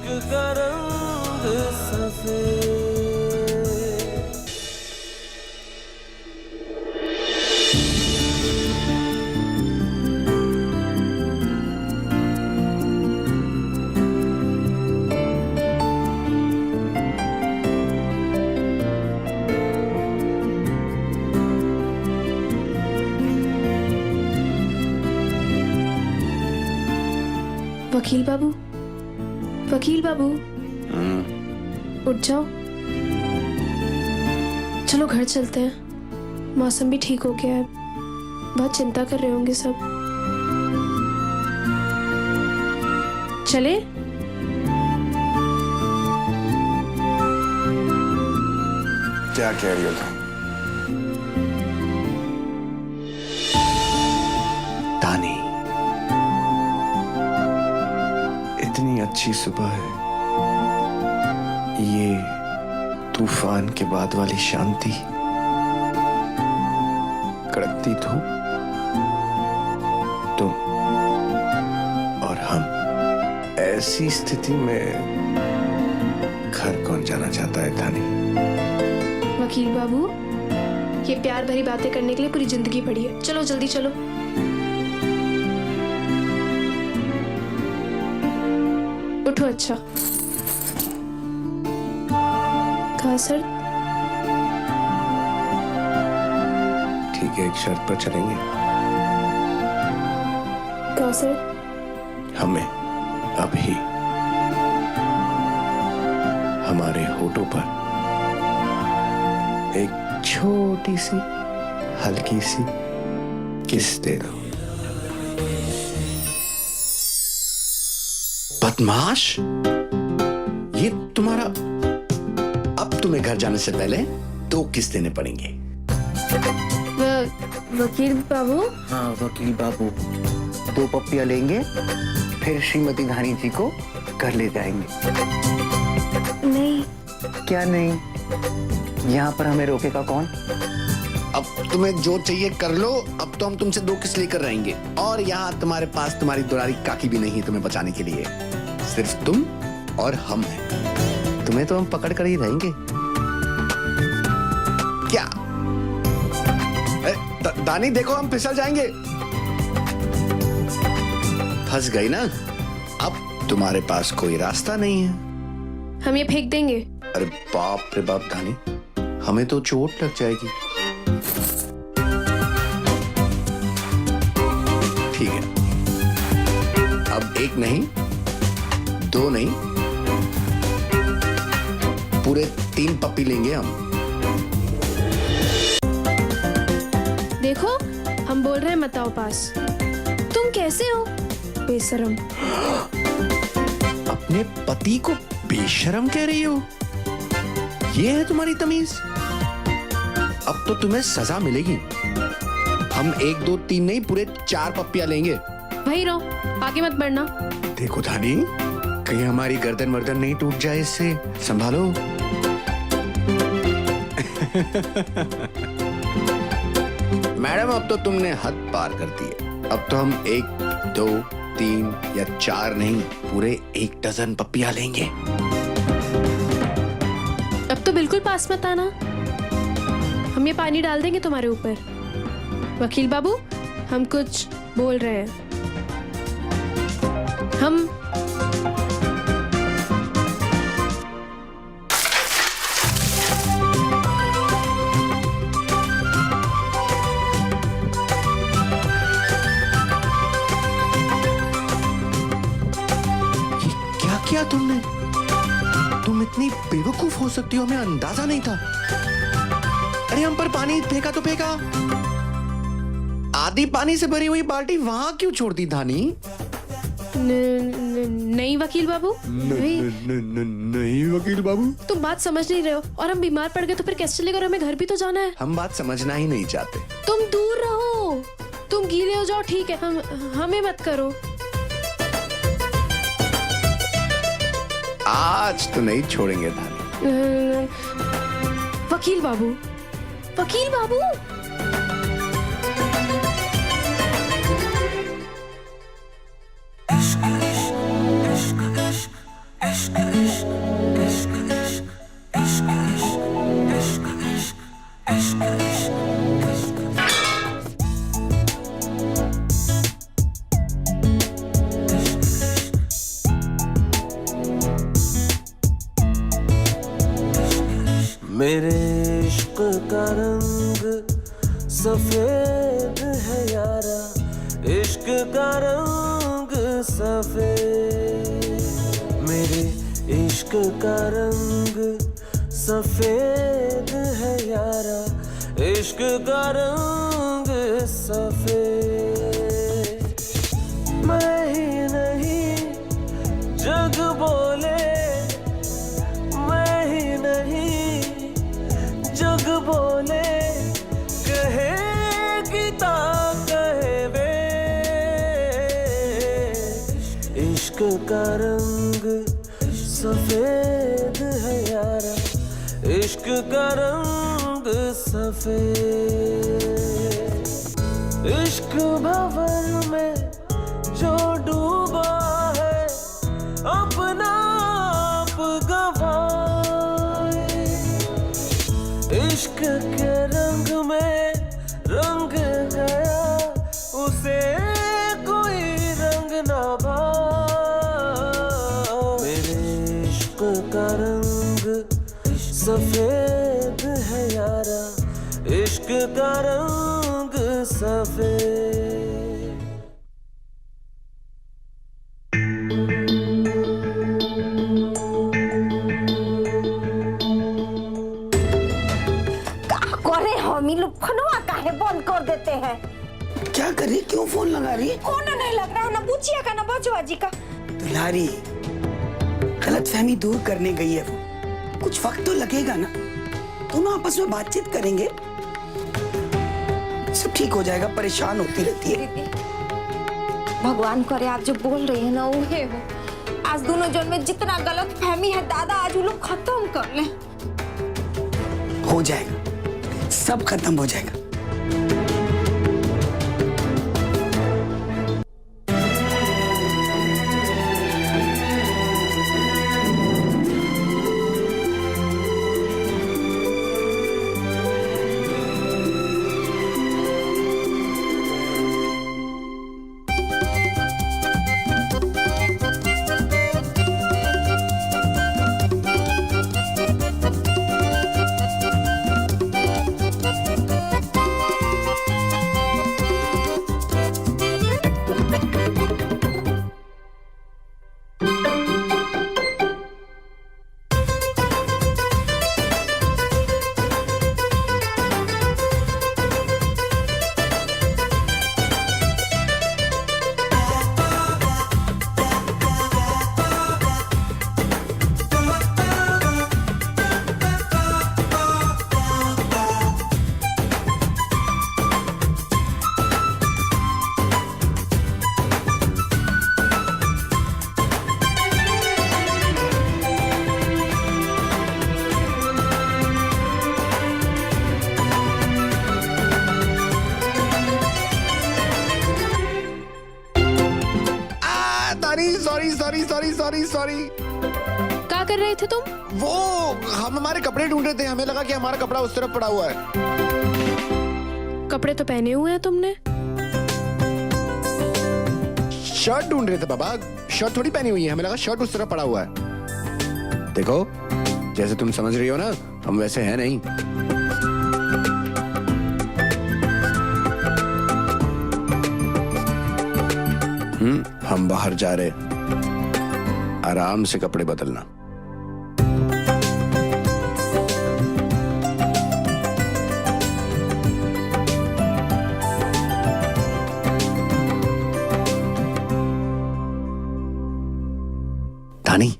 का रंग सफेद। वकील बाबू, वकील बाबू, उठ जाओ, चलो घर चलते हैं। मौसम भी ठीक हो गया है, बहुत चिंता कर रहे होंगे सब। चले? क्या कह रही हो तुम? तानी, इतनी अच्छी सुबह है, ये तूफान के बाद वाली शांति, कड़कती धूप, तुम और हम, ऐसी स्थिति में घर कौन जाना चाहता है तानी? वकील बाबू, ये प्यार भरी बातें करने के लिए पूरी जिंदगी पड़ी है। चलो जल्दी चलो। उठो। अच्छा कहा सर? ठीक है, एक शर्त पर चलेंगे। कहा सर? हमें अभी हमारे होठों पर एक छोटी सी हल्की सी किस दे दो। बदमाश, ये तुम्हारा, अब तुम्हें घर जाने से पहले 2 किस देने पड़ेंगे। वकील बाबू? हाँ वकील बाबू, 2 पप्पियां लेंगे, फिर श्रीमती धानी जी को घर ले जाएंगे। नहीं। क्या नहीं? यहाँ पर हमें रोकेगा कौन? अब तुम्हें जो चाहिए कर लो, अब तो हम तुमसे 2 किस लेकर रहेंगे, और यहाँ तुम्हारे पास तुम्हारी दुलारी काकी भी नहीं है तुम्हें बचाने के लिए, सिर्फ तुम और हम हैं। तुम्हें तो हम पकड़ कर ही रहेंगे। क्या दानी, देखो हम फिसल जाएंगे। फंस गई ना? अब तुम्हारे पास कोई रास्ता नहीं है। हम ये फेंक देंगे। अरे बाप रे बाप धानी, हमें तो चोट लग जाएगी। ठीक है, अब 1 नहीं, 2 नहीं, पूरे 3 पप्पी लेंगे हम। देखो, हम बोल रहे हैं मत आओ पास। तुम कैसे हो बेशरम? अपने पति को बेशरम कह रही हो? ये है तुम्हारी तमीज? अब तो तुम्हें सजा मिलेगी। हम 1 2 3 नहीं, पूरे 4 पप्पियां लेंगे। वही रहो, आगे मत बढ़ना। देखो धानी, कहीं हमारी गर्दन वर्दन नहीं टूट जाए, इससे संभालो। मैडम, अब तो तुमने हद पार कर दी है। अब तो हम 1 2 3 या 4 नहीं, पूरे 1 डज़न पप्पियां लेंगे। अब तो बिल्कुल पास मत आना, हम ये पानी डाल देंगे तुम्हारे ऊपर। वकील बाबू, हम कुछ बोल रहे हैं। हम क्या तुमने? तुम इतनी बेवकूफ हो सकती हो, हमें अंदाजा नहीं था। अरे हम पर पानी फेंका तो फेंका, आधी पानी से भरी हुई बाल्टी वहां क्यों छोड़ दी धानी? नहीं वकील बाबू, नहीं वकील बाबू, तुम बात समझ नहीं रहे हो। और हम बीमार पड़ गए तो फिर कैसे चलेगा? और हमें घर भी तो जाना है। हम बात समझना ही नहीं चाहते। तुम दूर रहो, तुम गीले हो जाओ, ठीक है, हमें मत करो। आज तो नहीं छोड़ेंगे धानी। वकील बाबू, वकील बाबू, मेरे इश्क का रंग सफेद है यारा, इश्क का रंग सफेद। मेरे इश्क का रंग सफेद है यारा, इश्क का रंग सफेद। मैं ही नहीं जग बोले, मैं ही नहीं जग बोले, कहे गीता कहे वे। इश्क का रंग सफेद है यारा, इश्क का रंग सफेद। इश्क भंवर में जो डूबा है, अपना आप गवाए। इश्क के रंग में रंग गया, उसे कोई रंग ना भाए। मेरे इश्क का रंग सफेद है यारा, इश्क का रंग सफेद। करे हम ही लोग फोनवा काहे बंद कर देते हैं? क्या कर रही, क्यों फोन लगा रही है? फोन नहीं लग रहा है ना, बुचिया का ना बचवा जी का। दुलारी, गलतफहमी दूर करने गई है वो। कुछ वक्त तो लगेगा ना, दोनों आपस में बातचीत करेंगे, सब ठीक हो जाएगा। परेशान होती रहती है। भगवान करे आप जो बोल रही है ना वो है हो। आज दोनों जन में जितना गलत फहमी है दादा, आज वो लोग खत्म कर ले। हो जाएगा, सब खत्म हो जाएगा। सॉरी। क्या कर रहे थे तुम? वो हम हमारे कपड़े ढूंढ रहे थे, हमें लगा कि हमारा कपड़ा उस तरफ पड़ा हुआ है। कपड़े तो पहने हुए हैं तुमने। शर्ट ढूंढ रहे थे बाबा, शर्ट थोड़ी पहनी हुई है, हमें लगा शर्ट उस तरफ पड़ा हुआ है। देखो जैसे तुम समझ रही हो ना, हम वैसे हैं नहीं। हम बाहर जा रहे, आराम से कपड़े बदलना। धानी,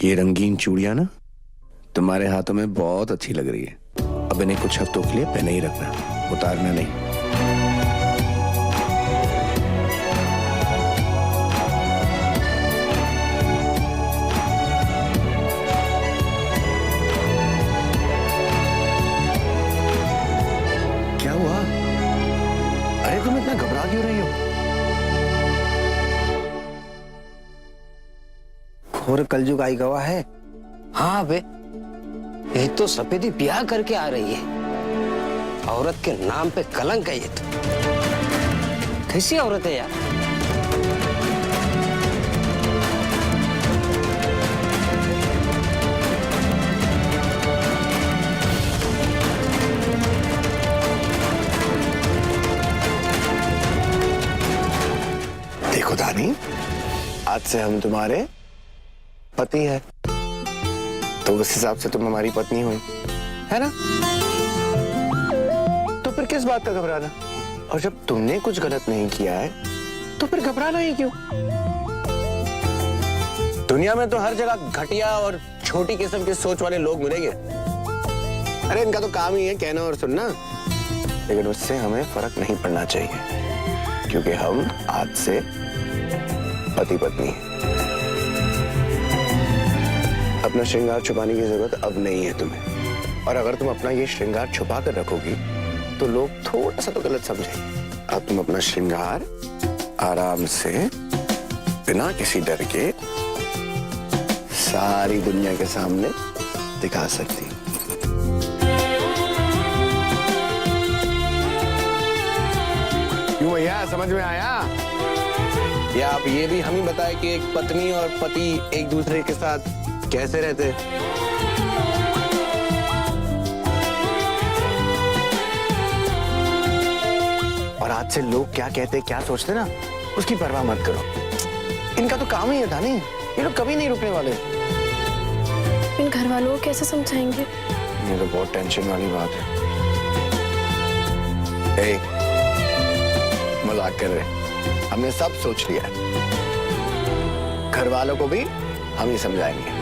ये रंगीन चूड़ियां ना तुम्हारे हाथों में बहुत अच्छी लग रही है। अब इन्हें कुछ हफ्तों के लिए पहने ही रखना, उतारना नहीं। क्या हुआ? अरे तुम इतना घबरा क्यों रही हो? और कलयुग आई गवा है। हाँ बे, ये तो सफेदी ब्याह करके आ रही है। औरत के नाम पे कलंक है ये तो। कैसी औरत है यार। देखो दानी, आज से हम तुम्हारे पति हैं, तो उस हिसाब से तुम हमारी पत्नी हुई, है ना? तो फिर किस बात का घबराना? और जब तुमने कुछ गलत नहीं किया है तो फिर घबराना ही क्यों? दुनिया में तो हर जगह घटिया और छोटी किस्म की सोच वाले लोग मिलेंगे। अरे इनका तो काम ही है कहना और सुनना, लेकिन उससे हमें फर्क नहीं पड़ना चाहिए, क्योंकि हम आज से पति पत्नी हैं। अपना श्रृंगार छुपाने की जरूरत अब नहीं है तुम्हें, और अगर तुम अपना ये श्रृंगार छुपा कर रखोगी तो लोग थोड़ा सा तो गलत समझेंगे। अब तुम अपना श्रृंगार आराम से बिना किसी डर के सारी दुनिया के सामने दिखा सकती। क्यों भैया, समझ में आया? या आप ये भी हम ही बताए कि एक पत्नी और पति एक दूसरे के साथ कैसे रहते? और आज से लोग क्या कहते क्या सोचते ना, उसकी परवाह मत करो। इनका तो काम ही है दानी, ये लोग कभी नहीं रुकने वाले। इन घर वालों को कैसे समझाएंगे? ये तो बहुत टेंशन वाली बात है। ए, मजाक कर रहे, हमने सब सोच लिया है। घर वालों को भी हम ही समझाएंगे।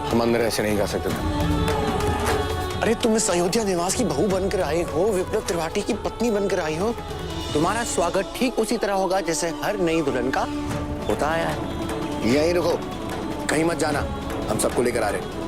हम अंदर ऐसे नहीं जा सकते। अरे तुम इस अयोध्या निवास की बहू बनकर आई हो, विप्लव त्रिपाठी की पत्नी बनकर आई हो। तुम्हारा स्वागत ठीक उसी तरह होगा जैसे हर नई दुल्हन का होता आया है। यहीं रुको, कहीं मत जाना, हम सबको लेकर आ रहे हैं।